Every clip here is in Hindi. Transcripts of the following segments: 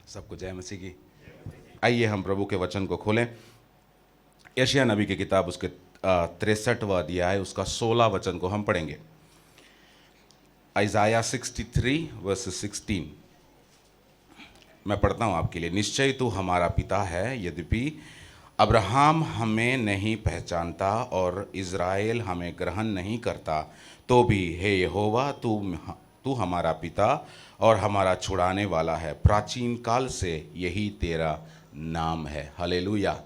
सबको जय मसीह की। आइए हम प्रभु के वचन को खोलें। यशायाह नबी की किताब उसके 63वां अध्याय उसका 16 वचन को हम पढ़ेंगे। आइज़ाया 63 वर्स 16 मैं पढ़ता हूँ आपके लिए। निश्चय तू हमारा पिता है, यद्यपि अब्राहम हमें नहीं पहचानता और इज़राइल हमें ग्रहण नहीं करता, तो भी हे यहोवा तू हमारा पिता और हमारा छुड़ाने वाला है। प्राचीन काल से यही तेरा नाम है। हालेलुया।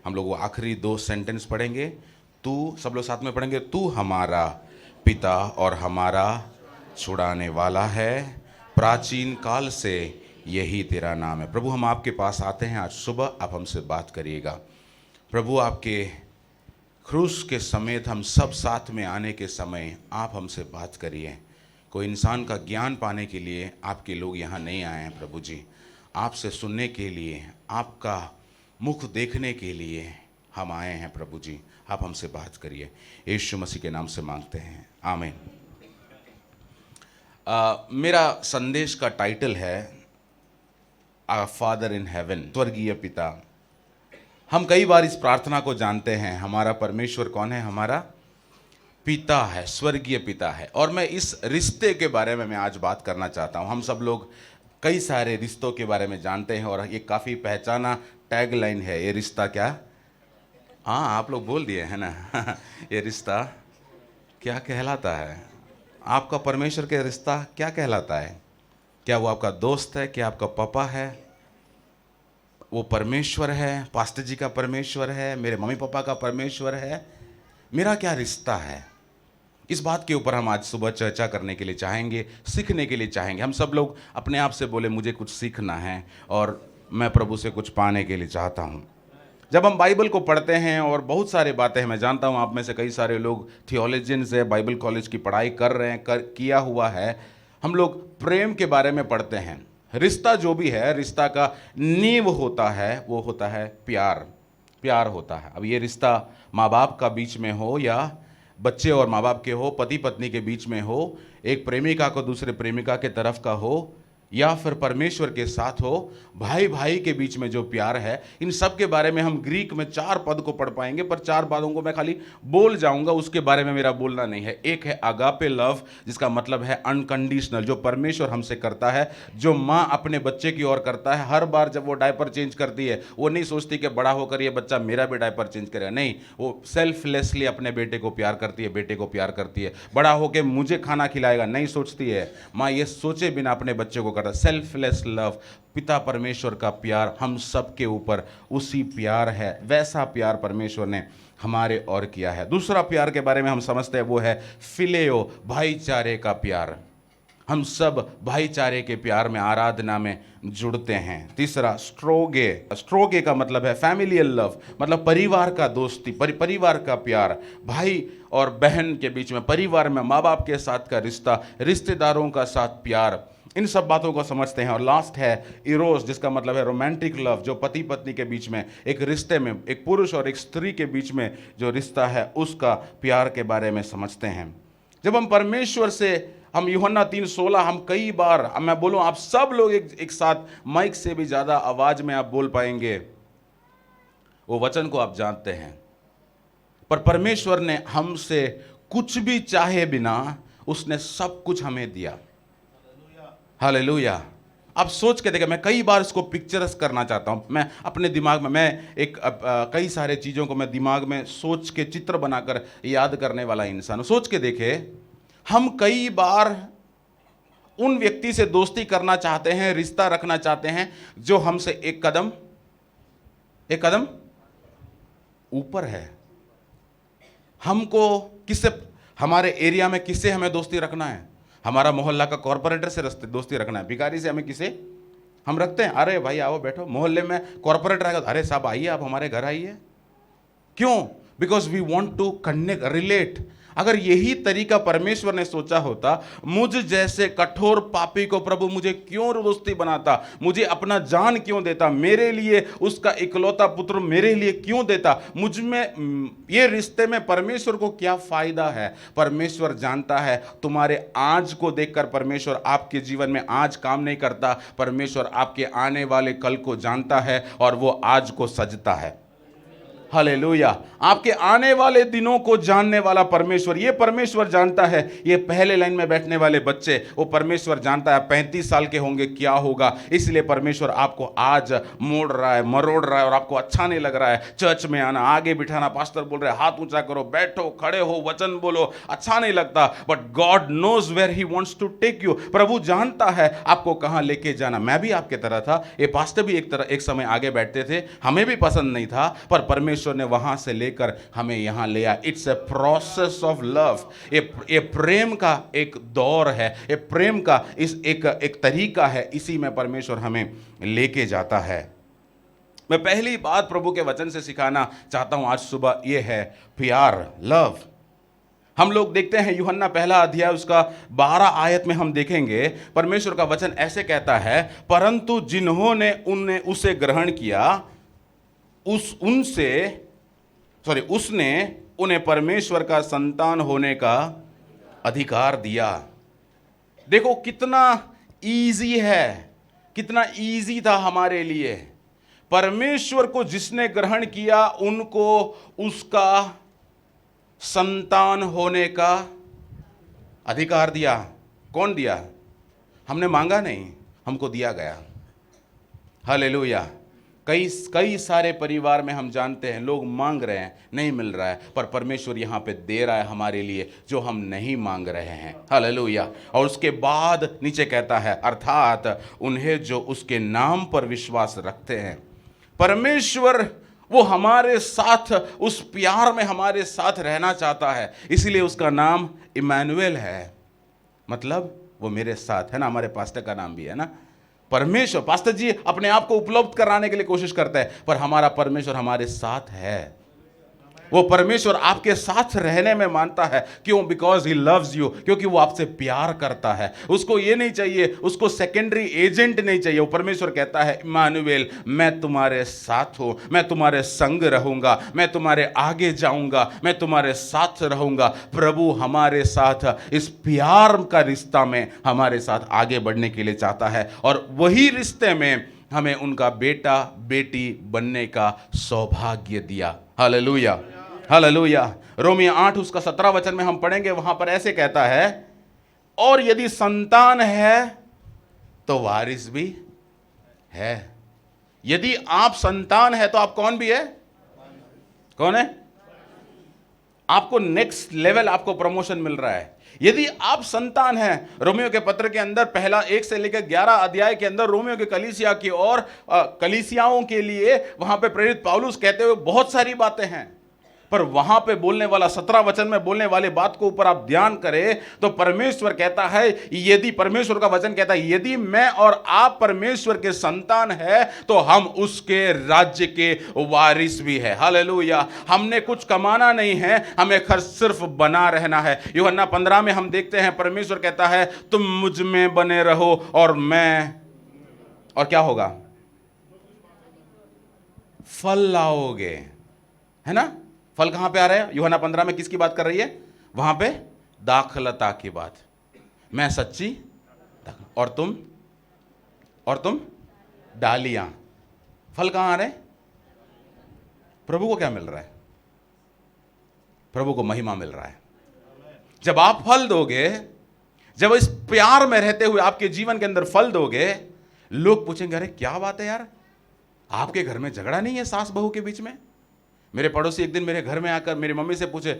हम लोग वो आखिरी 2 सेंटेंस पढ़ेंगे। तू, सब लोग साथ में पढ़ेंगे। तू हमारा पिता और हमारा छुड़ाने वाला है, प्राचीन काल से यही तेरा नाम है। प्रभु, हम आपके पास आते हैं आज सुबह, आप हमसे बात करिएगा। प्रभु, आपके क्रूस के समेत हम सब साथ में आने के समय आप हमसे बात करिए। कोई इंसान का ज्ञान पाने के लिए आपके लोग यहाँ नहीं आए हैं प्रभु जी, आपसे सुनने के लिए, आपका मुख देखने के लिए हम आए हैं प्रभु जी। आप हमसे बात करिए, यीशु मसीह के नाम से मांगते हैं, आमीन। मेरा संदेश का टाइटल है आवर फादर इन हेवन, स्वर्गीय पिता। हम कई बार इस प्रार्थना को जानते हैं, हमारा परमेश्वर कौन है? हमारा पिता है, स्वर्गीय पिता है। और मैं इस रिश्ते के बारे में मैं आज बात करना चाहता हूँ। हम सब लोग कई सारे रिश्तों के बारे में जानते हैं और ये काफ़ी पहचाना टैग लाइन है, ये रिश्ता क्या? हाँ, आप लोग बोल दिए है ना। ये रिश्ता क्या कहलाता है? आपका परमेश्वर के रिश्ता क्या कहलाता है? क्या वो आपका दोस्त है? क्या आपका पापा है? वो परमेश्वर है, पास्टर जी का परमेश्वर है, मेरे मम्मी पापा का परमेश्वर है, मेरा क्या रिश्ता है? इस बात के ऊपर हम आज सुबह चर्चा करने के लिए चाहेंगे, सीखने के लिए चाहेंगे। हम सब लोग अपने आप से बोले मुझे कुछ सीखना है और मैं प्रभु से कुछ पाने के लिए चाहता हूँ। जब हम बाइबल को पढ़ते हैं और बहुत सारी बातें हैं, मैं जानता हूँ आप में से कई सारे लोग थियोलॉजियंस है, बाइबल कॉलेज की पढ़ाई कर रहे हैं, किया हुआ है। हम लोग प्रेम के बारे में पढ़ते हैं। रिश्ता जो भी है, रिश्ता का नींव होता है, वो होता है प्यार। प्यार होता है। अब ये रिश्ता माँ बाप का बीच में हो या बच्चे और माँ बाप के हो, पति पत्नी के बीच में हो, एक प्रेमिका को दूसरे प्रेमिका के तरफ का हो, या फिर परमेश्वर के साथ हो, भाई भाई के बीच में जो प्यार है, इन सब के बारे में हम ग्रीक में 4 पद को पढ़ पाएंगे, पर 4 पदों को मैं खाली बोल जाऊंगा, उसके बारे में मेरा बोलना नहीं है। एक है अगापे लव, जिसका मतलब है अनकंडीशनल, जो परमेश्वर हमसे करता है, जो माँ अपने बच्चे की ओर करता है। हर बार जब वो डायपर चेंज करती है, वो नहीं सोचती कि बड़ा होकर ये बच्चा मेरा भी डायपर चेंज करेगा, नहीं, वो सेल्फलेसली अपने बेटे को प्यार करती है, बेटे को प्यार करती है। बड़ा होकर मुझे खाना खिलाएगा, नहीं सोचती है माँ, ये सोचे बिना अपने बच्चे को। सेल्फलेस लव, पिता परमेश्वर का प्यार हम सब के ऊपर उसी प्यार है, वैसा प्यार परमेश्वर ने हमारे और किया है। दूसरा प्यार के बारे में हम समझते हैं, वो है फिलेयो, भाईचारे का प्यार। हम सब भाईचारे के प्यार में, आराधना में जुड़ते हैं। तीसरा स्ट्रोगे, स्ट्रोगे का मतलब है फैमिलियल लव, मतलब परिवार का दोस्ती, परिवार का प्यार, भाई और बहन के बीच में, परिवार में माँ बाप के साथ का रिश्ता, रिश्तेदारों का साथ प्यार, इन सब बातों को समझते हैं। और लास्ट है इरोस, जिसका मतलब है रोमांटिक लव, जो पति पत्नी के बीच में, एक रिश्ते में, एक पुरुष और एक स्त्री के बीच में जो रिश्ता है, उसका प्यार के बारे में समझते हैं। जब हम परमेश्वर से, हम यूहन्ना 3:16, हम कई बार, मैं बोलूं आप सब लोग एक साथ माइक से भी ज़्यादा आवाज़ में आप बोल पाएंगे, वो वचन को आप जानते हैं। पर परमेश्वर ने हमसे कुछ भी चाहे बिना उसने सब कुछ हमें दिया। हालेलुया। आप सोच के देखें, मैं कई बार इसको पिक्चरस करना चाहता हूं। मैं अपने दिमाग में, मैं एक कई सारे चीज़ों को मैं दिमाग में सोच के चित्र बनाकर याद करने वाला इंसान हूं। सोच के देखे, हम कई बार उन व्यक्ति से दोस्ती करना चाहते हैं, रिश्ता रखना चाहते हैं, जो हमसे एक कदम ऊपर है। हमको किससे, हमारे एरिया में किससे हमें दोस्ती रखना है? हमारा मोहल्ला का कॉर्पोरेटर से दोस्ती रखना है। भिखारी से हमें किसे हम रखते हैं? अरे भाई आओ बैठो। मोहल्ले में कॉर्पोरेटर आएगा, अरे साहब आइए, आप हमारे घर आइए। क्यों? Because we want to connect, relate. अगर यही तरीका परमेश्वर ने सोचा होता, मुझ जैसे कठोर पापी को प्रभु मुझे क्यों दोस्ती बनाता, मुझे अपना जान क्यों देता, मेरे लिए उसका इकलौता पुत्र मेरे लिए क्यों देता, मुझ में ये रिश्ते में परमेश्वर को क्या फायदा है। परमेश्वर जानता है तुम्हारे आज को देखकर परमेश्वर आपके जीवन में आज काम नहीं करता, परमेश्वर आपके आने वाले कल को जानता है और वो आज को सजता है। हालेलुया। आपके आने वाले दिनों को जानने वाला परमेश्वर, ये परमेश्वर जानता है। ये पहले लाइन में बैठने वाले बच्चे, वो परमेश्वर जानता है 35 साल के होंगे क्या होगा, इसलिए परमेश्वर आपको आज मोड़ रहा है, मरोड़ रहा है और आपको अच्छा नहीं लग रहा है चर्च में आना, आगे बिठाना, पास्टर बोल रहे हाथ ऊंचा करो, बैठो, खड़े हो, वचन बोलो, अच्छा नहीं लगता, but God knows where he wants to take you. प्रभु जानता है आपको कहां लेके जाना। मैं भी आपके तरह था, ये पास्टर भी एक समय आगे बैठते थे, हमें भी पसंद नहीं था, पर परमेश्वर ने वहां से लेकर हमें यहां ले आया। It's a process of love. ये प्रेम का एक दौर है, ये प्रेम का इस एक तरीका है, इसी में परमेश्वर हमें लेके जाता है। मैं पहली बात प्रभु के वचन से सिखाना चाहता हूं आज सुबह, यह है प्यार, लव। हम लोग देखते हैं यूहन्ना पहला अध्याय उसका 12 आयत में हम देखेंगे परमेश्वर का वचन ऐसे कहता है, परंतु जिन्होंने उसे ग्रहण किया उसने उन्हें परमेश्वर का संतान होने का अधिकार दिया। देखो कितना इजी है, कितना इजी था हमारे लिए। परमेश्वर को जिसने ग्रहण किया उनको उसका संतान होने का अधिकार दिया। कौन दिया? हमने मांगा नहीं, हमको दिया गया। हालेलुया। कई सारे परिवार में हम जानते हैं लोग मांग रहे हैं, नहीं मिल रहा है, पर परमेश्वर यहाँ पे दे रहा है हमारे लिए जो हम नहीं मांग रहे हैं। हालेलुया। और उसके बाद नीचे कहता है, अर्थात उन्हें जो उसके नाम पर विश्वास रखते हैं। परमेश्वर वो हमारे साथ, उस प्यार में हमारे साथ रहना चाहता है, इसीलिए उसका नाम इमैनुएल है, मतलब वो मेरे साथ है ना। हमारे पास्टर का नाम भी है ना। परमेश्वर, पास्टर जी अपने आप को उपलब्ध कराने के लिए कोशिश करता है, पर हमारा परमेश्वर हमारे साथ है। वो परमेश्वर आपके साथ रहने में मानता है। क्यों? बिकॉज ही लव्स यू, क्योंकि वो आपसे प्यार करता है। उसको ये नहीं चाहिए, उसको सेकेंडरी एजेंट नहीं चाहिए। वो परमेश्वर कहता है, इमानुएल, मैं तुम्हारे साथ हूं, मैं तुम्हारे संग रहूंगा, मैं तुम्हारे आगे जाऊंगा, मैं तुम्हारे साथ रहूंगा। प्रभु हमारे साथ इस प्यार का रिश्ता में हमारे साथ आगे बढ़ने के लिए चाहता है, और वही रिश्ते में हमें उनका बेटा बेटी बनने का सौभाग्य दिया। Hallelujah, hallelujah. रोमियो 8 उसका 17 वचन में हम पढ़ेंगे, वहां पर ऐसे कहता है, और यदि संतान है तो वारिस भी है। यदि आप संतान है तो आप कौन भी है? कौन है? आपको नेक्स्ट लेवल, आपको प्रमोशन मिल रहा है यदि आप संतान हैं। रोमियो के पत्र के अंदर पहला 1 से लेकर 11 अध्याय के अंदर रोमियो के कलीसिया की और कलीसियाओं के लिए वहां पे प्रेरित पौलुस कहते हुए बहुत सारी बातें हैं, पर वहां पे बोलने वाला 17 वचन में बोलने वाले बात को ऊपर आप ध्यान करें तो परमेश्वर कहता है, यदि परमेश्वर का वचन कहता है, यदि मैं और आप परमेश्वर के संतान है तो हम उसके राज्य के वारिस भी है। हालेलुया। हमने कुछ कमाना नहीं है, हमें सिर्फ बना रहना है। यूहन्ना 15 में हम देखते हैं परमेश्वर कहता है, तुम मुझ में बने रहो और मैं, और क्या होगा? फल लाओगे, है ना। फल कहां पे आ रहा है? यूहन्ना 15 में किसकी बात कर रही है? वहां पे दाखलता की बात। मैं सच्ची और तुम डालियां। फल कहां आ रहे? प्रभु को क्या मिल रहा है? प्रभु को महिमा मिल रहा है। जब आप फल दोगे, जब इस प्यार में रहते हुए आपके जीवन के अंदर फल दोगे, लोग पूछेंगे, अरे क्या बात है यार, आपके घर में झगड़ा नहीं है सास बहू के बीच में? मेरे पड़ोसी एक दिन मेरे घर में आकर मेरी मम्मी से पूछे,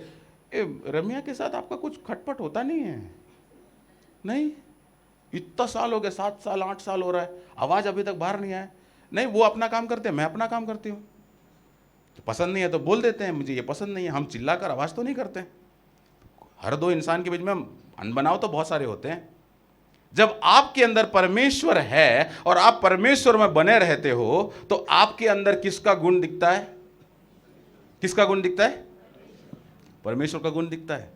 रम्या के साथ आपका कुछ खटपट होता नहीं है? नहीं, इतना साल हो गए, 7 साल 8 साल हो रहा है, आवाज अभी तक बाहर नहीं आया। नहीं, वो अपना काम करते हैं, मैं अपना काम करती हूँ। तो पसंद नहीं है तो बोल देते हैं, मुझे ये पसंद नहीं है। हम चिल्लाकर आवाज तो नहीं करते। हर दो इंसान के बीच में अनबनाव तो बहुत सारे होते हैं। जब आपके अंदर परमेश्वर है और आप परमेश्वर में बने रहते हो तो आपके अंदर किसका गुण दिखता है? किसका गुण दिखता है? परमेश्वर का गुण दिखता है।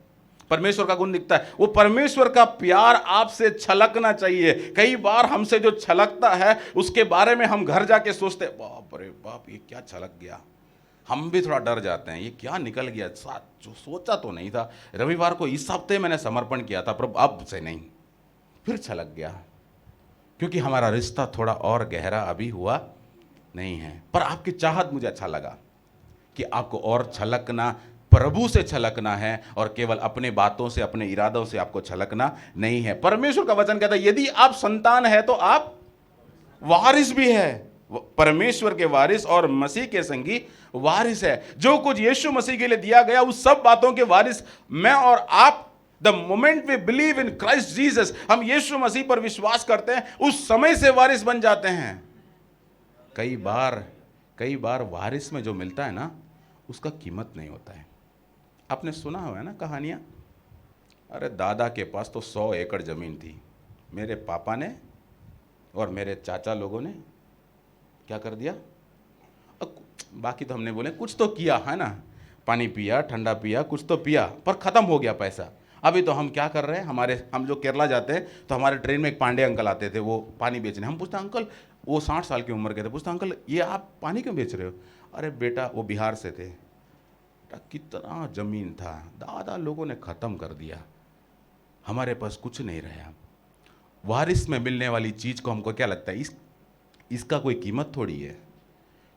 परमेश्वर का गुण दिखता है, वो परमेश्वर का प्यार आपसे छलकना चाहिए। कई बार हमसे जो छलकता है उसके बारे में हम घर जाके सोचते हैं, बाप रे बाप ये क्या छलक गया। हम भी थोड़ा डर जाते हैं, ये क्या निकल गया, जो सोचा तो नहीं था। रविवार को इस हफ्ते मैंने समर्पण किया था प्रभु, अब से नहीं, फिर छलक गया, क्योंकि हमारा रिश्ता थोड़ा और गहरा अभी हुआ नहीं है। पर आपकी चाहत मुझे अच्छा लगा कि आपको और छलकना, प्रभु से छलकना है, और केवल अपने बातों से, अपने इरादों से आपको छलकना नहीं है। परमेश्वर का वचन कहता है यदि आप संतान है तो आप वारिस भी है, परमेश्वर के वारिस और मसीह के संगी वारिस है। जो कुछ यीशु मसीह के लिए दिया गया उस सब बातों के वारिस मैं और आप, the moment we believe in Christ Jesus, हम यीशु मसीह पर विश्वास करते हैं, उस समय से वारिस बन जाते हैं। कई बार वारिस में जो मिलता है ना उसका कीमत नहीं होता है। आपने सुना हुआ है ना कहानियां, अरे दादा के पास तो 100 एकड़ जमीन थी, मेरे पापा ने और मेरे चाचा लोगों ने क्या कर दिया, बाकी तो हमने बोले कुछ तो किया है ना, पानी पिया, ठंडा पिया, कुछ तो पिया, पर ख़त्म हो गया पैसा। अभी तो हम क्या कर रहे हैं, हम जो केरला जाते हैं तो हमारे ट्रेन में एक पांडे अंकल आते थे, वो पानी बेचने। हम पूछते अंकल, वो 60 साल की उम्र के थे, पूछते अंकल ये आप पानी क्यों बेच रहे हो? अरे बेटा वो बिहार से थे, कितना ज़मीन था, दादा लोगों ने ख़त्म कर दिया, हमारे पास कुछ नहीं रहा। वारिस में मिलने वाली चीज़ को हमको क्या लगता है, इसका कोई कीमत थोड़ी है।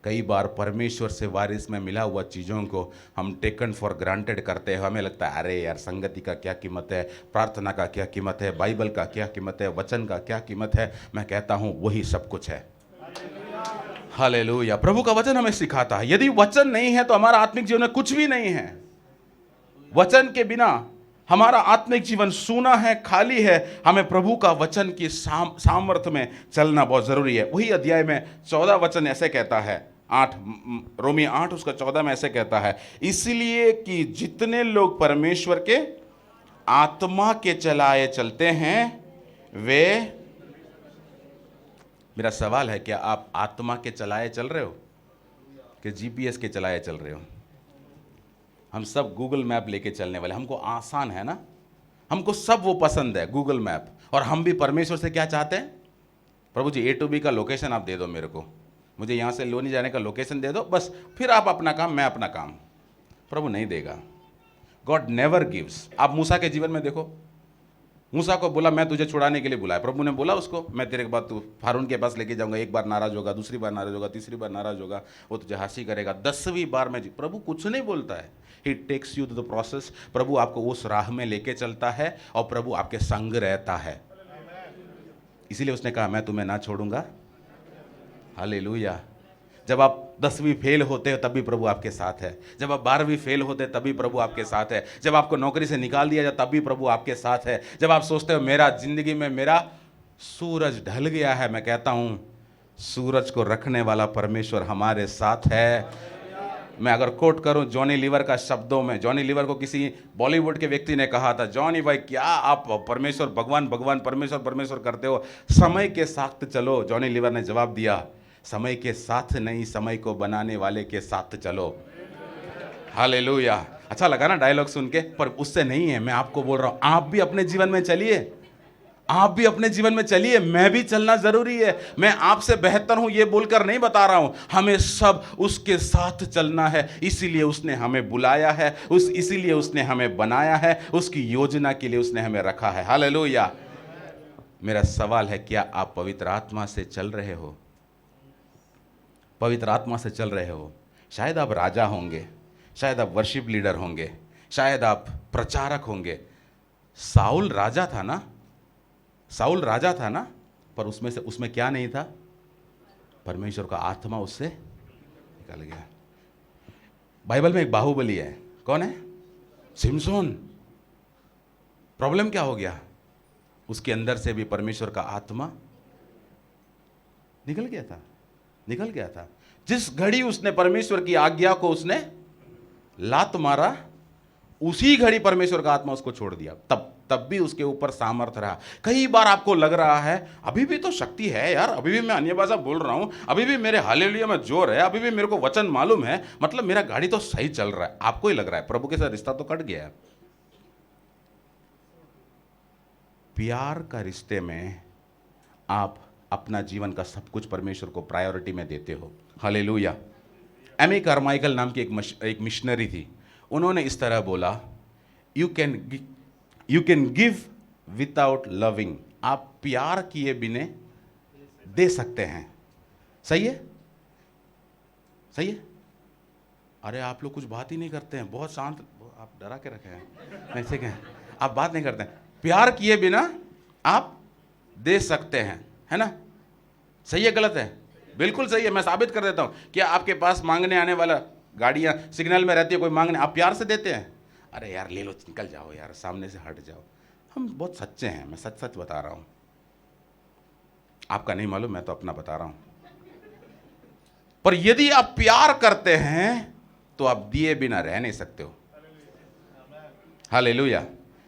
कई बार परमेश्वर से वारिस में मिला हुआ चीज़ों को हम टेकन फॉर ग्रांटेड करते हैं। हमें लगता है अरे यार संगति का क्या कीमत है, प्रार्थना का क्या कीमत है, बाइबल का क्या कीमत है, वचन का क्या कीमत है। मैं कहता हूँ वही सब कुछ है। हालेलुया। प्रभु का वचन हमें सिखाता है यदि वचन नहीं है तो हमारा आत्मिक जीवन में कुछ भी नहीं है। वचन के बिना हमारा आत्मिक जीवन सूना है, खाली है। हमें प्रभु का वचन की सामर्थ्य में चलना बहुत ज़रूरी है। वही अध्याय में 14 वचन ऐसे कहता है, 8 रोमी 8 उसका 14 में ऐसे कहता है, इसलिए कि जितने लोग परमेश्वर के आत्मा के चलाए चलते हैं वे, मेरा सवाल है क्या आप आत्मा के चलाए चल रहे हो कि जीपीएस के चलाए चल रहे हो? हम सब गूगल मैप लेके चलने वाले, हमको आसान है ना, हमको सब वो पसंद है गूगल मैप। और हम भी परमेश्वर से क्या चाहते हैं, प्रभु जी A to B का लोकेशन आप दे दो मेरे को, मुझे यहाँ से लोनी जाने का लोकेशन दे दो बस, फिर आप अपना काम मैं अपना काम। प्रभु नहीं देगा। God never gives. आप मूसा के जीवन में देखो, मूसा को बोला मैं तुझे छुड़ाने के लिए बुलाया, प्रभु ने बोला उसको मैं तेरे के बाद तू फारून के पास लेके जाऊंगा, एक बार नाराज होगा, दूसरी बार नाराज होगा, तीसरी बार नाराज होगा, वो तुझे हासिल करेगा, 10वीं बार में प्रभु कुछ नहीं बोलता है। He takes you to the process. प्रभु आपको उस राह में लेके चलता है और प्रभु आपके संग रहता है। इसीलिए उसने कहा मैं तुम्हें ना छोड़ूंगा। हालेलुया। जब आप 10वीं फेल होते हो तब भी प्रभु आपके साथ है, जब आप 12वीं फेल होते तब भी प्रभु आपके साथ है, जब आपको नौकरी से निकाल दिया जाए तब भी प्रभु आपके साथ है, जब आप सोचते हो मेरा जिंदगी में मेरा सूरज ढल गया है, मैं कहता हूँ सूरज को रखने वाला परमेश्वर हमारे साथ है। मैं अगर कोट करूं जॉनी लीवर का शब्दों में, जॉनी लीवर को किसी बॉलीवुड के व्यक्ति ने कहा था, जॉनी भाई क्या आप परमेश्वर भगवान भगवान परमेश्वर परमेश्वर करते हो, समय के साथ चलो। जॉनी लीवर ने जवाब दिया, समय के साथ नहीं, समय को बनाने वाले के साथ चलो। हालेलुया। अच्छा लगा ना डायलॉग सुन के, पर उससे नहीं है। मैं आपको बोल रहा हूं आप भी अपने जीवन में चलिए, आप भी अपने जीवन में चलिए, मैं भी चलना जरूरी है। मैं आपसे बेहतर हूं ये बोलकर नहीं बता रहा हूं, हमें सब उसके साथ चलना है। इसीलिए उसने हमें बुलाया है, इसीलिए उसने हमें बनाया है, उसकी योजना के लिए उसने हमें रखा है। हालेलुया। मेरा सवाल है क्या आप पवित्र आत्मा से चल रहे हो? पवित्र आत्मा से चल रहे हो? शायद आप राजा होंगे, शायद आप वर्शिप लीडर होंगे, शायद आप प्रचारक होंगे। साउल राजा था ना, साउल राजा था ना, पर उसमें क्या नहीं था? परमेश्वर का आत्मा उससे निकल गया। बाइबल में एक बाहुबली है, कौन है? सिमसोन। प्रॉब्लम क्या हो गया? उसके अंदर से भी परमेश्वर का आत्मा निकल गया था, निकल गया था। जिस घड़ी उसने परमेश्वर की आज्ञा को उसने लात मारा, उसी घड़ी परमेश्वर का आत्मा उसको छोड़ दिया। तब भी उसके ऊपर सामर्थ रहा। कई बार आपको लग रहा है अभी भी तो शक्ति है यार, अभी भी मैं अन्य भाषा बोल रहा हूं, अभी भी मेरे हालेलुया में जोर है, अभी भी मेरे को वचन मालूम है, मतलब मेरा गाड़ी तो सही चल रहा है। आपको ही लग रहा है प्रभु के साथ रिश्ता तो कट गया है। प्यार का रिश्ते में आप अपना जीवन का सब कुछ परमेश्वर को प्रायोरिटी में देते हो। हालेलुया। एमी कारमाइकल नाम की एक मिशनरी थी। उन्होंने इस तरह बोला, you can give without loving. आप प्यार किए बिना दे सकते हैं। सही है? सही है? अरे आप लोग कुछ बात ही नहीं करते हैं, बहुत शांत, आप डरा के रखे हैं। नहीं ठीक है, आप बात नहीं करते हैं। प्यार किए बिना आप दे सकते हैं, है ना? सही है गलत है? बिल्कुल सही है। मैं साबित कर देता हूं। क्या आपके पास मांगने आने वाला गाड़ियां सिग्नल में रहती है, कोई मांगने, आप प्यार से देते हैं? अरे यार ले लो, निकल जाओ यार, सामने से हट जाओ। हम बहुत सच्चे हैं, मैं सच सच बता रहा हूं। आपका नहीं मालूम, मैं तो अपना बता रहा हूं। पर यदि आप प्यार करते हैं तो आप दिए बिना रह नहीं सकते हो। हालेलुया।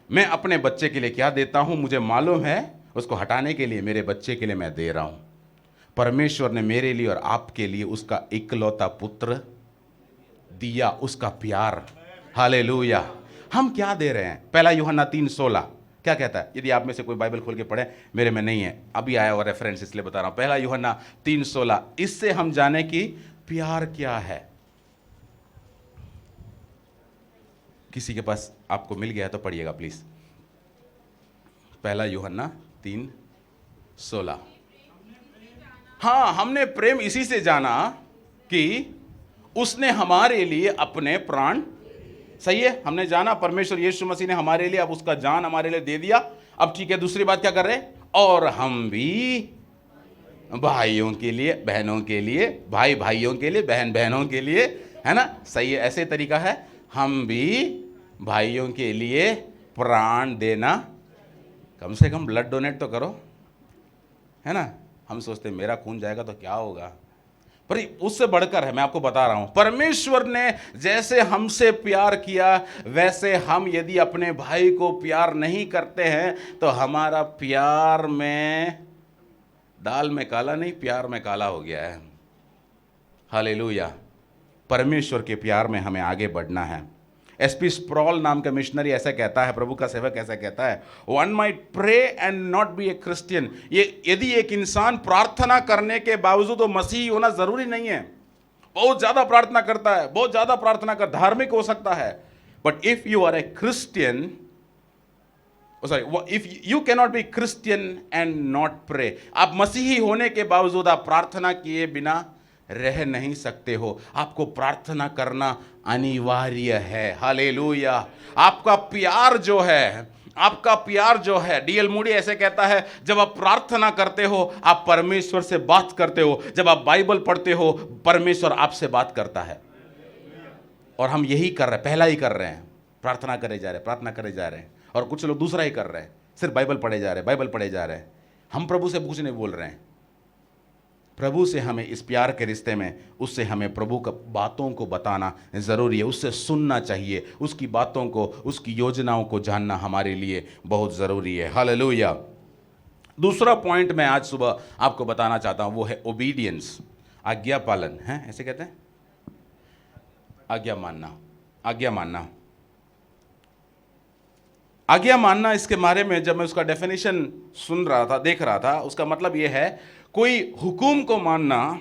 मैं अपने बच्चे के लिए क्या देता हूं मुझे मालूम है, उसको हटाने के लिए मेरे बच्चे के लिए मैं दे रहा हूं। परमेश्वर ने मेरे लिए और आपके लिए उसका इकलौता पुत्र दिया, उसका प्यार। हालेलुया। हम क्या दे रहे हैं? पहला यूहन्ना 3:16 क्या कहता है? यदि आप में से कोई बाइबल खोल के पढ़े, मेरे में नहीं है, अभी आया हुआ रेफरेंस इसलिए बता रहा हूं। पहला यूहन्ना 3:16, इससे हम जाने कि प्यार क्या है। किसी के पास आपको मिल गया है तो पढ़िएगा प्लीज। पहला यूहन्ना 3:16। हाँ, हमने प्रेम इसी से जाना कि उसने हमारे लिए अपने प्राण, सही है, हमने जाना परमेश्वर यीशु मसीह ने हमारे लिए अब उसका जान हमारे लिए दे दिया। अब ठीक है, दूसरी बात क्या कर रहे हैं? और हम भी भाइयों के लिए, बहनों के लिए, भाई भाइयों के लिए, बहन बहनों के लिए, है ना? सही है, ऐसे तरीका है। हम भी भाइयों के लिए प्राण देना, कम से कम ब्लड डोनेट तो करो, है ना? हम सोचते मेरा खून जाएगा तो क्या होगा, पर उससे बढ़कर है। मैं आपको बता रहा हूं, परमेश्वर ने जैसे हमसे प्यार किया वैसे हम यदि अपने भाई को प्यार नहीं करते हैं तो हमारा प्यार में, दाल में काला नहीं, प्यार में काला हो गया है। हालेलुया। परमेश्वर के प्यार में हमें आगे बढ़ना है। एसपी स्प्रॉल नाम का मिशनरी ऐसा कहता है, प्रभु का सेवक ऐसा कहता है, one might pray and not be a Christian. ये यदि एक इंसान प्रार्थना करने के बावजूद वो मसीही होना जरूरी नहीं है। बहुत ज्यादा प्रार्थना करता है, बहुत ज्यादा प्रार्थना कर, धार्मिक हो सकता है, but if you are a Christian, sorry, if you can not be Christian and not pray, आप मसीही होने के बावजूद आप प्रार्थना किए बिना रह नहीं सकते हो। आपको प्रार्थना करना अनिवार्य है। हालेलुया। आपका प्यार जो है, आपका प्यार जो है, डीएल मूडी ऐसे कहता है, जब आप प्रार्थना करते हो आप परमेश्वर से बात करते हो, जब आप बाइबल पढ़ते हो परमेश्वर आपसे बात करता है। और हम यही कर रहे हैं, पहला ही कर रहे हैं, प्रार्थना करे जा रहे हैं, प्रार्थना करे जा रहे हैं, और कुछ लोग दूसरा ही कर रहे हैं, सिर्फ बाइबल पढ़े जा रहे हैं, बाइबल पढ़े जा रहे हैं। हम प्रभु से कुछ नहीं बोल रहे हैं। प्रभु से हमें इस प्यार के रिश्ते में, उससे हमें प्रभु की बातों को बताना ज़रूरी है, उससे सुनना चाहिए, उसकी बातों को, उसकी योजनाओं को जानना हमारे लिए बहुत ज़रूरी है। हालेलुया। दूसरा पॉइंट मैं आज सुबह आपको बताना चाहता हूं, वो है ओबीडियंस, आज्ञा पालन है, ऐसे कहते हैं, आज्ञा मानना, आज्ञा मानना, आज्ञा मानना। इसके बारे में जब मैं उसका डेफिनेशन सुन रहा था, देख रहा था, उसका मतलब यह है कोई हुकुम को मानना,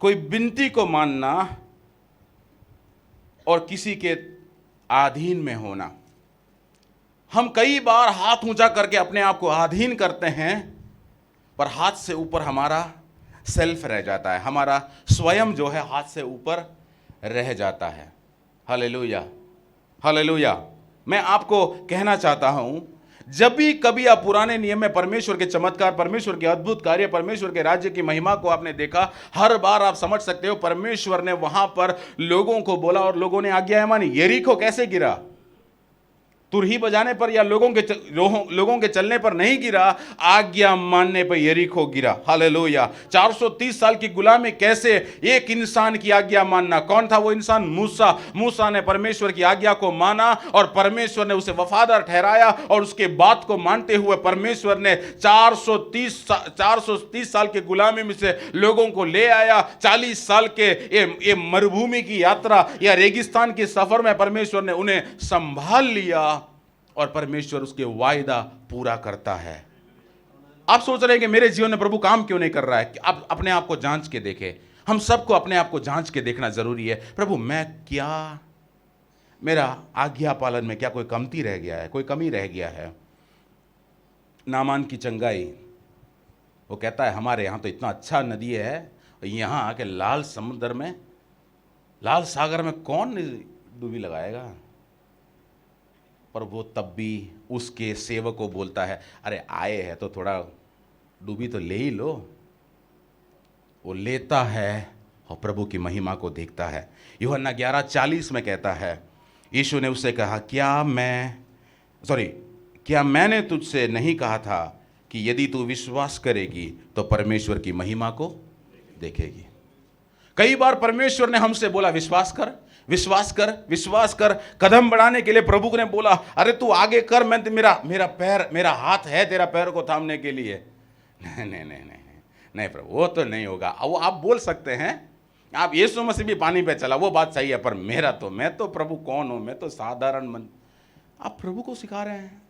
कोई विनती को मानना और किसी के अधीन में होना। हम कई बार हाथ ऊंचा करके अपने आप को अधीन करते हैं, पर हाथ से ऊपर हमारा सेल्फ रह जाता है, हमारा स्वयं जो है हाथ से ऊपर रह जाता है। Hallelujah, hallelujah. मैं आपको कहना चाहता हूं, जब भी कभी आप पुराने नियम में परमेश्वर के चमत्कार, परमेश्वर के अद्भुत कार्य, परमेश्वर के राज्य की महिमा को आपने देखा, हर बार आप समझ सकते हो परमेश्वर ने वहां पर लोगों को बोला और लोगों ने आज्ञा मानी। यरीको कैसे गिरा? तुरही बजाने पर या लोगों के चलने पर नहीं गिरा, आज्ञा मानने पर यरीको गिरा। हालेलुया। 430 साल की गुलामी कैसे? एक इंसान की आज्ञा मानना। कौन था वो इंसान? मूसा। मूसा ने परमेश्वर की आज्ञा को माना और परमेश्वर ने उसे वफादार ठहराया, और उसके बात को मानते हुए परमेश्वर ने 430 साल की गुलामी में से लोगों को ले आया। 40 साल के ये मरुभूमि की यात्रा या रेगिस्तान के सफर में परमेश्वर ने उन्हें संभाल लिया और परमेश्वर उसके वायदा पूरा करता है। आप सोच रहे हैं कि मेरे जीवन में प्रभु काम क्यों नहीं कर रहा है? कि आप अपने आप को जांच के देखें। हम सबको अपने आप को जांच के देखना जरूरी है। प्रभु मैं क्या, मेरा आज्ञा पालन में क्या कोई कमती रह गया है, कोई कमी रह गया है? नामान की चंगाई, वो कहता है हमारे यहाँ तो इतना अच्छा नदी है, यहाँ आके लाल समुद्र में, लाल सागर में कौन डूबी लगाएगा? पर वो तब भी उसके सेवक को बोलता है, अरे आए हैं तो थोड़ा डूबी तो ले ही लो। वो लेता है और प्रभु की महिमा को देखता है। यूहन्ना 11:40 में कहता है, यीशु ने उससे कहा, क्या मैंने तुझसे नहीं कहा था कि यदि तू विश्वास करेगी तो परमेश्वर की महिमा को देखेगी? कई बार परमेश्वर ने हमसे बोला विश्वास कर, विश्वास कर, विश्वास कर। कदम बढ़ाने के लिए प्रभु ने बोला, अरे तू आगे कर, मैं मेरा हाथ है तेरा पैर को थामने के लिए। नहीं प्रभु, वो तो नहीं होगा। वो आप बोल सकते हैं, आप यीशु मसीह भी पानी पे चला, वो बात सही है, पर मैं तो प्रभु कौन हूं? मैं तो साधारण मन। आप प्रभु को सिखा रहे हैं,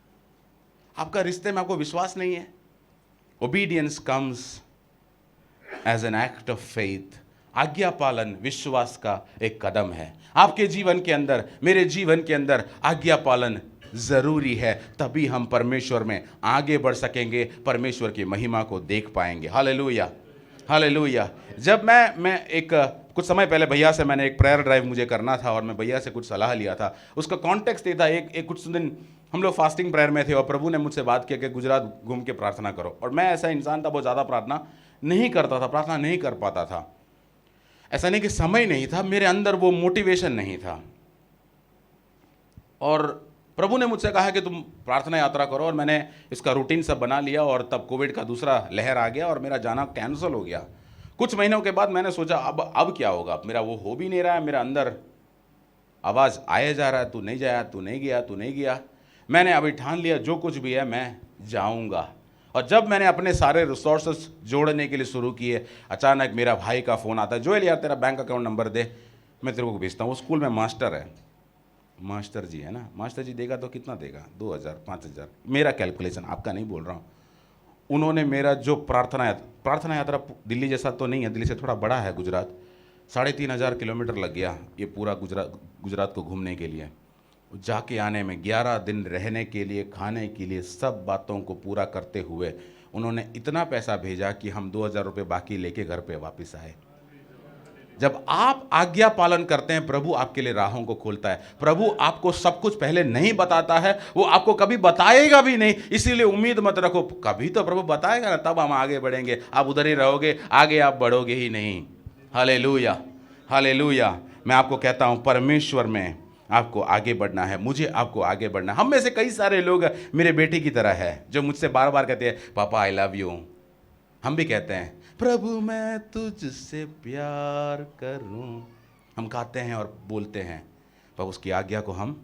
आपका रिश्ते में आपको विश्वास नहीं है। Obedience comes as an act of faith. आज्ञा पालन विश्वास का एक कदम है। आपके जीवन के अंदर, मेरे जीवन के अंदर आज्ञा पालन जरूरी है, तभी हम परमेश्वर में आगे बढ़ सकेंगे, परमेश्वर की महिमा को देख पाएंगे। Hallelujah, hallelujah. जब मैं एक कुछ समय पहले भैया से मैंने एक प्रेयर ड्राइव मुझे करना था और मैं भैया से कुछ सलाह लिया था। उसका कॉन्टेक्स्ट ये था, एक कुछ दिन हम लोग फास्टिंग प्रेयर में थे और प्रभु ने मुझसे बात किया कि गुजरात घूम के प्रार्थना करो। और मैं ऐसा इंसान था, बहुत ज़्यादा प्रार्थना नहीं करता था, प्रार्थना नहीं कर पाता था। ऐसा नहीं कि समय नहीं था, मेरे अंदर वो मोटिवेशन नहीं था। और प्रभु ने मुझसे कहा कि तुम प्रार्थना यात्रा करो, और मैंने इसका रूटीन सब बना लिया। और तब कोविड का दूसरा लहर आ गया और मेरा जाना कैंसिल हो गया। कुछ महीनों के बाद मैंने सोचा अब क्या होगा, मेरा वो हो भी नहीं रहा है, मेरा अंदर आवाज़ आया जा रहा है, तू नहीं जाया, तू नहीं गया, तू नहीं गया। मैंने अभी ठान लिया, जो कुछ भी है मैं जाऊँगा। और जब मैंने अपने सारे रिसोर्सेस जोड़ने के लिए शुरू किए, अचानक मेरा भाई का फ़ोन आता है, जोएल यार तेरा बैंक अकाउंट नंबर दे, मैं तेरे को भेजता हूँ। वो स्कूल में मास्टर है, मास्टर जी है ना, मास्टर जी देगा तो कितना देगा, 2000 5000, मेरा कैलकुलेशन, आपका नहीं बोल रहा हूँ। उन्होंने मेरा जो प्रार्थना यात्रा दिल्ली जैसा तो नहीं है, दिल्ली से थोड़ा बड़ा है गुजरात, 3500 किलोमीटर लग गया ये पूरा गुजरात को घूमने के लिए। जाके आने में 11 दिन रहने के लिए, खाने के लिए, सब बातों को पूरा करते हुए उन्होंने इतना पैसा भेजा कि हम 2000 रुपये बाकी लेके घर पे वापस आए। जब आप आज्ञा पालन करते हैं, प्रभु आपके लिए राहों को खोलता है। प्रभु आपको सब कुछ पहले नहीं बताता है, वो आपको कभी बताएगा भी नहीं, इसीलिए उम्मीद मत रखो, कभी तो प्रभु बताएगा ना, तब हम आगे बढ़ेंगे। आप उधर ही रहोगे, आगे आप बढ़ोगे ही नहीं। Hallelujah, hallelujah. मैं आपको कहता हूँ, परमेश्वर में आपको आगे बढ़ना है, मुझे आपको आगे बढ़ना है। हम में से कई सारे लोग मेरे बेटे की तरह है, जो मुझसे बार बार कहते हैं पापा आई लव यू। हम भी कहते हैं प्रभु मैं तुझसे प्यार करूं, हम कहते हैं और बोलते हैं, पर उसकी आज्ञा को हम,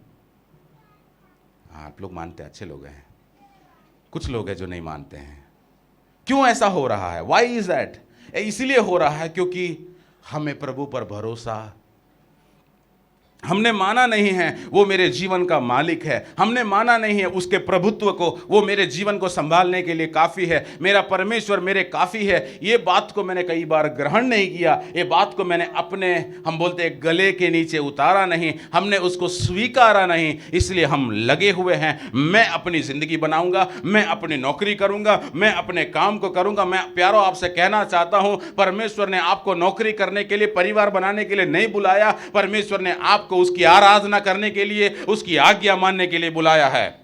आप लोग मानते हैं, अच्छे लोग हैं, कुछ लोग हैं जो नहीं मानते हैं। क्यों ऐसा हो रहा है? Why is that? इसीलिए हो रहा है क्योंकि हमें प्रभु पर भरोसा, हमने माना नहीं है वो मेरे जीवन का मालिक है, हमने माना नहीं है उसके प्रभुत्व को, वो मेरे जीवन को संभालने के लिए काफ़ी है, मेरा परमेश्वर मेरे काफ़ी है। ये बात को मैंने कई बार ग्रहण नहीं किया, ये बात को मैंने अपने, हम बोलते हैं, गले के नीचे उतारा नहीं, हमने उसको स्वीकारा नहीं। इसलिए हम लगे हुए हैं, मैं अपनी ज़िंदगी बनाऊंगा, मैं अपनी नौकरी करूंगा, मैं अपने काम को करूंगा। मैं प्यारो आपसे कहना चाहता हूं, परमेश्वर ने आपको नौकरी करने के लिए, परिवार बनाने के लिए नहीं बुलाया। परमेश्वर ने आपको उसकी आराधना करने के लिए, उसकी आज्ञा मानने के लिए बुलाया है,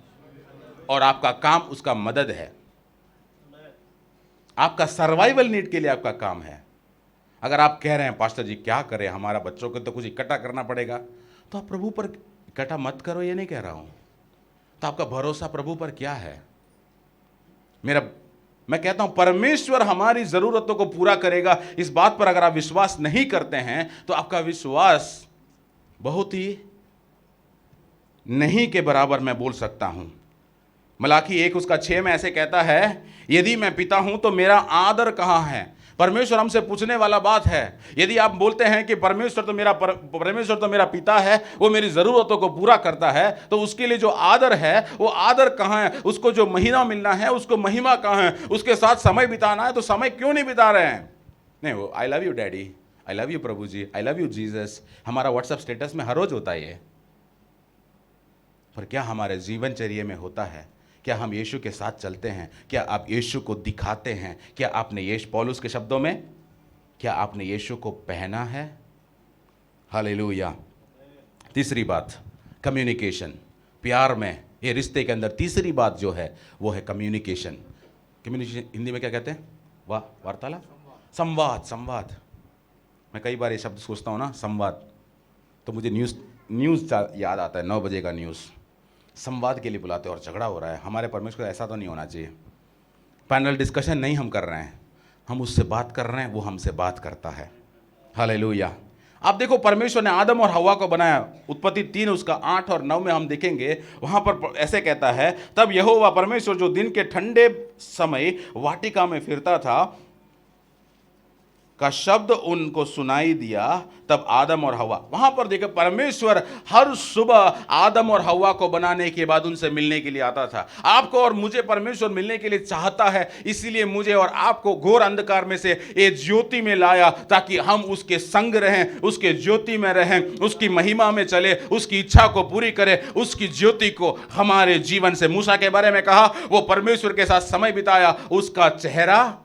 और आपका काम उसका मदद है, आपका सर्वाइवल नीड के लिए आपका काम है। अगर आप कह रहे हैं पास्टर जी क्या करें, हमारा बच्चों को तो कुछ इकट्ठा करना पड़ेगा, तो आप प्रभु पर इकट्ठा मत करो, ये नहीं कह रहा हूं। तो आपका भरोसा प्रभु पर क्या है? मैं कहता हूं परमेश्वर हमारी जरूरतों को पूरा करेगा। इस बात पर अगर आप विश्वास नहीं करते हैं तो आपका विश्वास बहुत ही नहीं के बराबर मैं बोल सकता हूं। मलाकी 1 उसका 6 में ऐसे कहता है, यदि मैं पिता हूं तो मेरा आदर कहां है? परमेश्वर हमसे पूछने वाला बात है। यदि आप बोलते हैं कि परमेश्वर तो मेरा पिता है, वो मेरी ज़रूरतों को पूरा करता है, तो उसके लिए जो आदर है वो आदर कहाँ है? उसको जो महिमा मिलना है उसको महिमा कहाँ है? उसके साथ समय बिताना है तो समय क्यों नहीं बिता रहे हैं? नहीं, वो I love you daddy, I love you प्रभु जी, आई लव यू जीसस, हमारा व्हाट्सएप स्टेटस में हर रोज होता है ये, पर क्या हमारे जीवनचर्या में होता है? क्या हम यीशु के साथ चलते हैं? क्या आप यीशु को दिखाते हैं? क्या आपने यीशु, पौलुस के शब्दों में, क्या आपने यीशु को पहना है? हालेलुया। तीसरी बात, कम्युनिकेशन। प्यार में, ये रिश्ते के अंदर तीसरी बात जो है वो है कम्युनिकेशन। कम्युनिकेशन हिंदी में क्या कहते हैं? वार्तालाप, संवाद। संवाद, मैं कई बार ये शब्द सोचता हूँ ना, संवाद, तो मुझे न्यूज़ याद आता है। 9 बजे का न्यूज़, संवाद के लिए बुलाते हैं और झगड़ा हो रहा है। हमारे परमेश्वर ऐसा तो नहीं होना चाहिए। पैनल डिस्कशन नहीं हम कर रहे हैं, हम उससे बात कर रहे हैं, वो हमसे बात करता है। हालेलुया। आप देखो, परमेश्वर ने आदम और हव्वा को बनाया। उत्पत्ति 3 उसका 8 और 9 में हम देखेंगे, वहां पर ऐसे कहता है, तब यहोवा परमेश्वर जो दिन के ठंडे समय वाटिका में फिरता था का शब्द उनको सुनाई दिया, तब आदम और हव्वा। वहां पर देखो, परमेश्वर हर सुबह आदम और हव्वा को बनाने के बाद उनसे मिलने के लिए आता था। आपको और मुझे परमेश्वर मिलने के लिए चाहता है, इसीलिए मुझे और आपको घोर अंधकार में से एक ज्योति में लाया, ताकि हम उसके संग रहें, उसके ज्योति में रहें, उसकी महिमा में चले, उसकी इच्छा को पूरी करें, उसकी ज्योति को हमारे जीवन से। मूसा के बारे में कहा, वो परमेश्वर के साथ समय बिताया, उसका चेहरा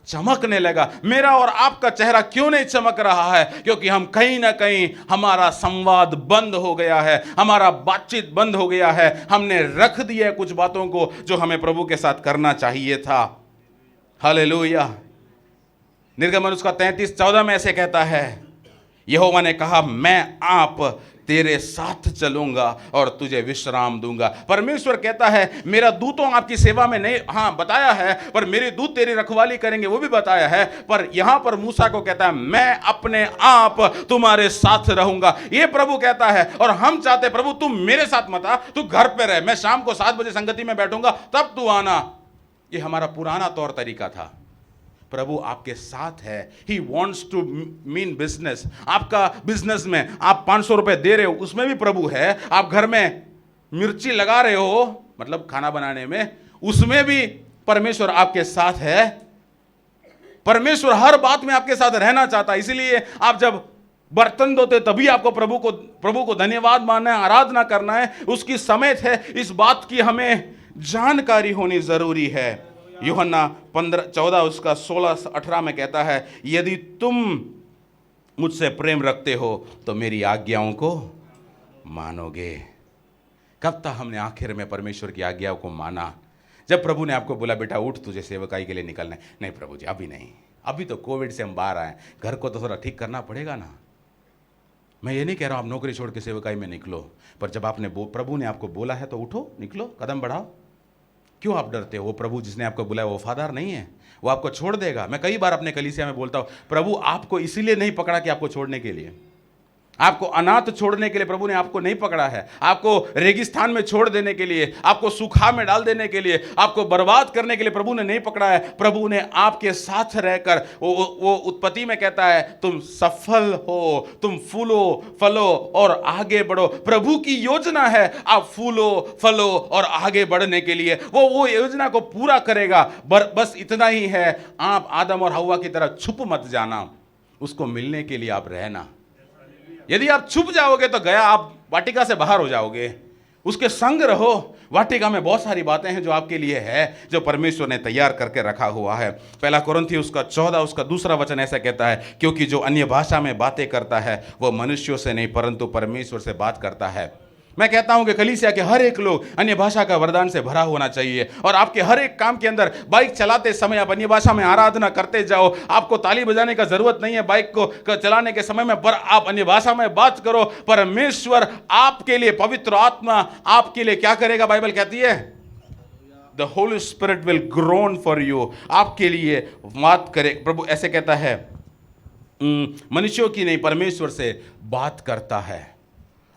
चमकने लगा। मेरा और आपका चेहरा क्यों नहीं चमक रहा है? क्योंकि हम कहीं ना कहीं, हमारा संवाद बंद हो गया है, हमारा बातचीत बंद हो गया है। हमने रख दिया कुछ बातों को जो हमें प्रभु के साथ करना चाहिए था। हालेलुया। निर्गमन उसका 33:14 में ऐसे कहता है, यहोवा ने कहा, मैं आप तेरे साथ चलूंगा और तुझे विश्राम दूंगा। परमेश्वर कहता है, मेरा दूतों आपकी सेवा में नहीं, हाँ बताया है, पर मेरे दूत तेरी रखवाली करेंगे, वो भी बताया है। पर यहां पर मूसा को कहता है, मैं अपने आप तुम्हारे साथ रहूंगा, ये प्रभु कहता है। और हम चाहते, प्रभु तुम मेरे साथ मत आ, तू घर पे रह, मैं शाम को 7 बजे संगति में बैठूंगा, तब तू आना। ये हमारा पुराना तौर तरीका था। प्रभु आपके साथ है। He wants to mean business। आपका बिजनेस में आप 500 रुपए दे रहे हो, उसमें भी प्रभु है। आप घर में मिर्ची लगा रहे हो, मतलब खाना बनाने में, उसमें भी परमेश्वर आपके साथ है। परमेश्वर हर बात में आपके साथ रहना चाहता है। इसीलिए आप जब बर्तन धोते तभी आपको प्रभु को धन्यवाद मानना है, आराधना करना है, उसकी समेत है। इस बात की हमें जानकारी होनी जरूरी है। यूहन्ना 14 उसका 16-18 में कहता है, यदि तुम मुझसे प्रेम रखते हो तो मेरी आज्ञाओं को मानोगे। कब तक हमने आखिर में परमेश्वर की आज्ञाओं को माना? जब प्रभु ने आपको बोला, बेटा उठ, तुझे सेवकाई के लिए निकलना है। नहीं प्रभु जी, अभी नहीं, अभी तो कोविड से हम बाहर आए, घर को तो थोड़ा ठीक करना पड़ेगा ना। मैं ये नहीं कह रहा हूं आप नौकरी छोड़ के सेवकाई में निकलो, पर जब आपने प्रभु ने आपको बोला है तो उठो, निकलो, कदम बढ़ाओ। क्यों आप डरते हो? वो प्रभु जिसने आपको बुलाया वो वफादार नहीं है? वो आपको छोड़ देगा? मैं कई बार अपने कलीसिया में बोलता हूं, प्रभु आपको इसीलिए नहीं पकड़ा कि आपको छोड़ने के लिए, आपको अनाथ छोड़ने के लिए प्रभु ने आपको नहीं पकड़ा है। आपको रेगिस्तान में छोड़ देने के लिए, आपको सूखा में डाल देने के लिए, आपको बर्बाद करने के लिए प्रभु ने नहीं पकड़ा है। प्रभु ने आपके साथ रहकर, वो उत्पत्ति में कहता है, तुम सफल हो, तुम फूलो फलो और आगे बढ़ो। प्रभु की योजना है आप फूलो फलो और आगे बढ़ने के लिए। वो योजना को पूरा करेगा। बस इतना ही है, आप आदम और हव्वा की तरह छुप मत जाना, उसको मिलने के लिए आप रहना। यदि आप छुप जाओगे तो गया, आप वाटिका से बाहर हो जाओगे। उसके संग रहो। वाटिका में बहुत सारी बातें हैं जो आपके लिए है, जो परमेश्वर ने तैयार करके रखा हुआ है। पहला कुरिन्थी उसका 14 उसका 2 वचन ऐसा कहता है, क्योंकि जो अन्य भाषा में बातें करता है वह मनुष्यों से नहीं परंतु परमेश्वर से बात करता है। मैं कहता हूं कि कलीसिया के हर एक लोग अन्य भाषा का वरदान से भरा होना चाहिए। और आपके हर एक काम के अंदर, बाइक चलाते समय आप अन्य भाषा में आराधना करते जाओ। आपको ताली बजाने का जरूरत नहीं है बाइक को चलाने के समय में, पर आप अन्य भाषा में बात करो। परमेश्वर आपके लिए, पवित्र आत्मा आपके लिए क्या करेगा? बाइबल कहती है, the Holi spirit will grown for you, आपके लिए बात करे। प्रभु ऐसे कहता है, मनुष्यों की नहीं परमेश्वर से बात करता है।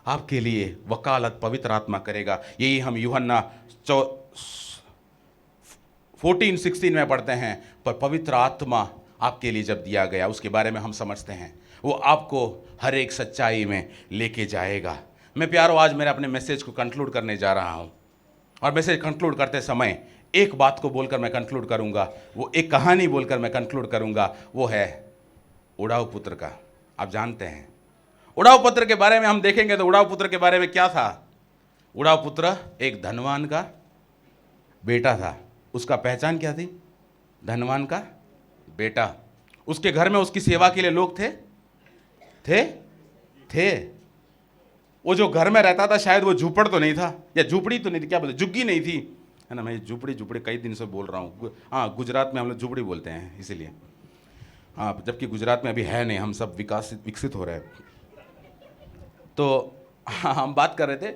आपके लिए वकालत पवित्र आत्मा करेगा। यही हम यूहन्ना 14-16 में पढ़ते हैं। पर पवित्र आत्मा आपके लिए जब दिया गया, उसके बारे में हम समझते हैं, वो आपको हर एक सच्चाई में लेके जाएगा। मैं प्यारो आज मेरे अपने मैसेज को कंक्लूड करने जा रहा हूँ, और मैसेज कंक्लूड करते समय एक बात को बोलकर मैं कंक्लूड करूँगा, वो एक कहानी बोलकर मैं कंक्लूड करूँगा, वो है उड़ाऊ पुत्र का। आप जानते हैं उड़ाऊ पुत्र के बारे में हम देखेंगे तो उड़ाऊ पुत्र के बारे में क्या था। उड़ाऊ पुत्र एक धनवान का बेटा था। उसका पहचान क्या थी? धनवान का बेटा। उसके घर में उसकी सेवा के लिए लोग थे। वो जो घर में रहता था शायद वो झूपड़ तो नहीं था, या झूपड़ी तो नहीं थी, क्या बोलते, झुग्गी नहीं थी, है ना। मैं झूपड़ी कई दिन से बोल रहा हूँ। हाँ, गुजरात में हम लोग झूपड़ी बोलते हैं इसीलिए। हाँ, जबकि गुजरात में अभी है नहीं, हम सब विकसित हो रहे हैं। तो हाँ, हम बात कर रहे थे,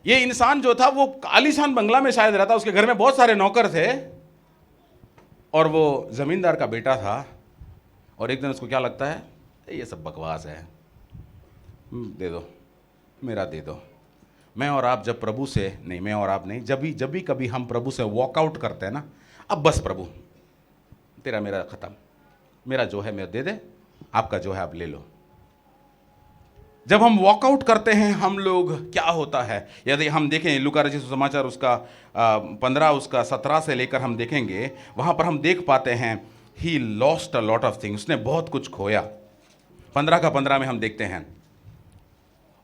ये इंसान जो था वो आलीशान बंगला में शायद रहता, उसके घर में बहुत सारे नौकर थे, और वो जमींदार का बेटा था। और एक दिन उसको क्या लगता है, ये सब बकवास है, दे दो, मेरा दे दो। मैं और आप जब प्रभु से नहीं, मैं और आप नहीं, जब भी कभी हम प्रभु से वॉकआउट करते हैं ना, अब बस प्रभु तेरा मेरा खत्म, मेरा जो है मेरा दे दे, आपका जो है आप ले लो। जब हम वॉकआउट करते हैं हम लोग, क्या होता है, यदि हम देखें लूका रचित सुसमाचार उसका 15 उसका 17 से लेकर हम देखेंगे, वहाँ पर हम देख पाते हैं he lost a lot of things, उसने बहुत कुछ खोया। 15 का 15 में हम देखते हैं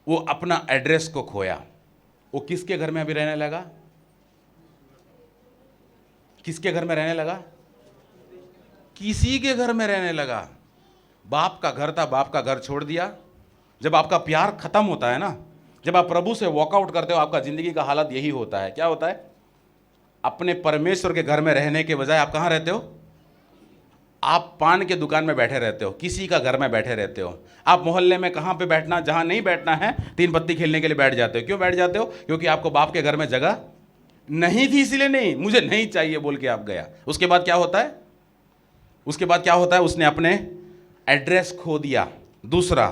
वो अपना एड्रेस को खोया। वो किसके घर में अभी रहने लगा? किसके घर में रहने लगा? किसी के घर में रहने लगा। बाप का घर था, बाप का घर छोड़ दिया। जब आपका प्यार खत्म होता है ना, जब आप प्रभु से वॉकआउट करते हो, आपका जिंदगी का हालत यही होता है। क्या होता है? अपने परमेश्वर के घर में रहने के बजाय आप कहाँ रहते हो? आप पान के दुकान में बैठे रहते हो, किसी का घर में बैठे रहते हो। आप मोहल्ले में कहाँ पे बैठना, जहाँ नहीं बैठना है, 3 पत्ती खेलने के लिए बैठ जाते हो। क्यों बैठ जाते हो? क्योंकि आपको बाप के घर में जगह नहीं थी, इसलिए नहीं, मुझे नहीं चाहिए बोल के आप गया। उसके बाद क्या होता है? उसके बाद क्या होता है? उसने अपने एड्रेस खो दिया। दूसरा,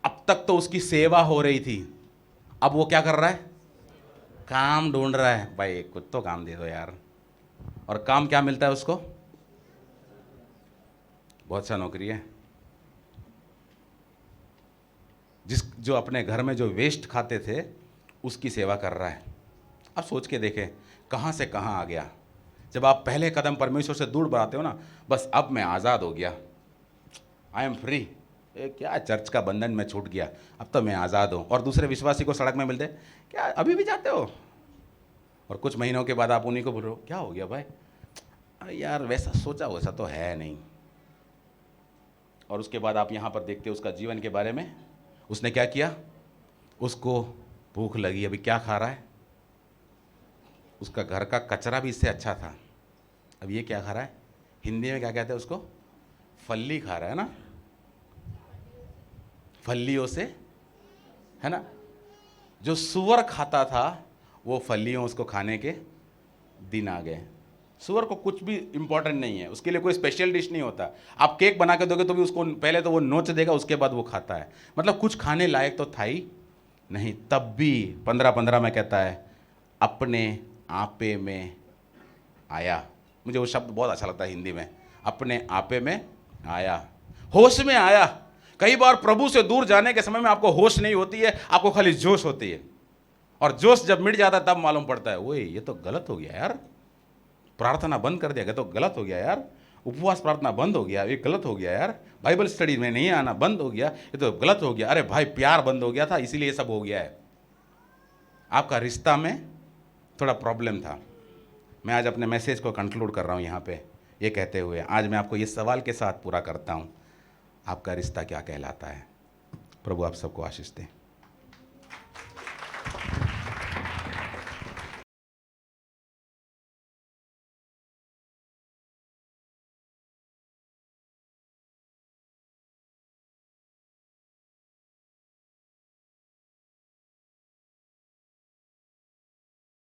अब तक तो उसकी सेवा हो रही थी, अब वो क्या कर रहा है? काम ढूंढ रहा है। भाई कुछ तो काम दे दो यार। और काम क्या मिलता है उसको? बहुत अच्छा नौकरी है। जो अपने घर में जो वेस्ट खाते थे उसकी सेवा कर रहा है। अब सोच के देखें कहाँ से कहाँ आ गया। जब आप पहले कदम परमेश्वर से दूर बढ़ाते हो ना, बस अब मैं आज़ाद हो गया, आई एम फ्री, क्या चर्च का बंधन में छूट गया, अब तो मैं आज़ाद हूँ। और दूसरे विश्वासी को सड़क में मिलते, क्या अभी भी जाते हो? और कुछ महीनों के बाद आप उन्हीं को बोल रहे हो, क्या हो गया भाई? अरे यार वैसा सोचा वैसा तो है नहीं। और उसके बाद आप यहाँ पर देखते हो उसका जीवन के बारे में, उसने क्या किया? उसको भूख लगी, अभी क्या खा रहा है? उसका घर का कचरा भी इससे अच्छा था, अब ये क्या खा रहा है? हिंदी में क्या कहते हैं उसको? फल्ली खा रहा है ना, फल्लियों से, है ना। जो सुअर खाता था वो फल्लियों उसको खाने के दिन आ गए। सुअर को कुछ भी इंपॉर्टेंट नहीं है, उसके लिए कोई स्पेशल डिश नहीं होता। आप केक बना के दोगे तो भी उसको पहले तो वो नोच देगा, उसके बाद वो खाता है। मतलब कुछ खाने लायक तो था ही नहीं। तब भी 15-15 में कहता है अपने आपे में आया। मुझे वो शब्द बहुत अच्छा लगता है हिंदी में, अपने आपे में आया, होश में आया। कई बार प्रभु से दूर जाने के समय में आपको होश नहीं होती है, आपको खाली जोश होती है। और जोश जब मिट जाता है तब मालूम पड़ता है, ओए ये तो गलत हो गया यार, प्रार्थना बंद कर दिया गया तो गलत हो गया यार, उपवास प्रार्थना बंद हो गया, ये गलत हो गया यार, बाइबल स्टडी में नहीं आना बंद हो गया, ये तो गलत हो गया। अरे भाई प्यार बंद हो गया था, इसीलिए ये सब हो गया है। आपका रिश्ता में थोड़ा प्रॉब्लम था। मैं आज अपने मैसेज को कंक्लूड कर रहा हूँ यहाँ पे ये कहते हुए, आज मैं आपको ये सवाल के साथ पूरा करता हूँ, आपका रिश्ता क्या कहलाता है? प्रभु आप सबको आशीष दें।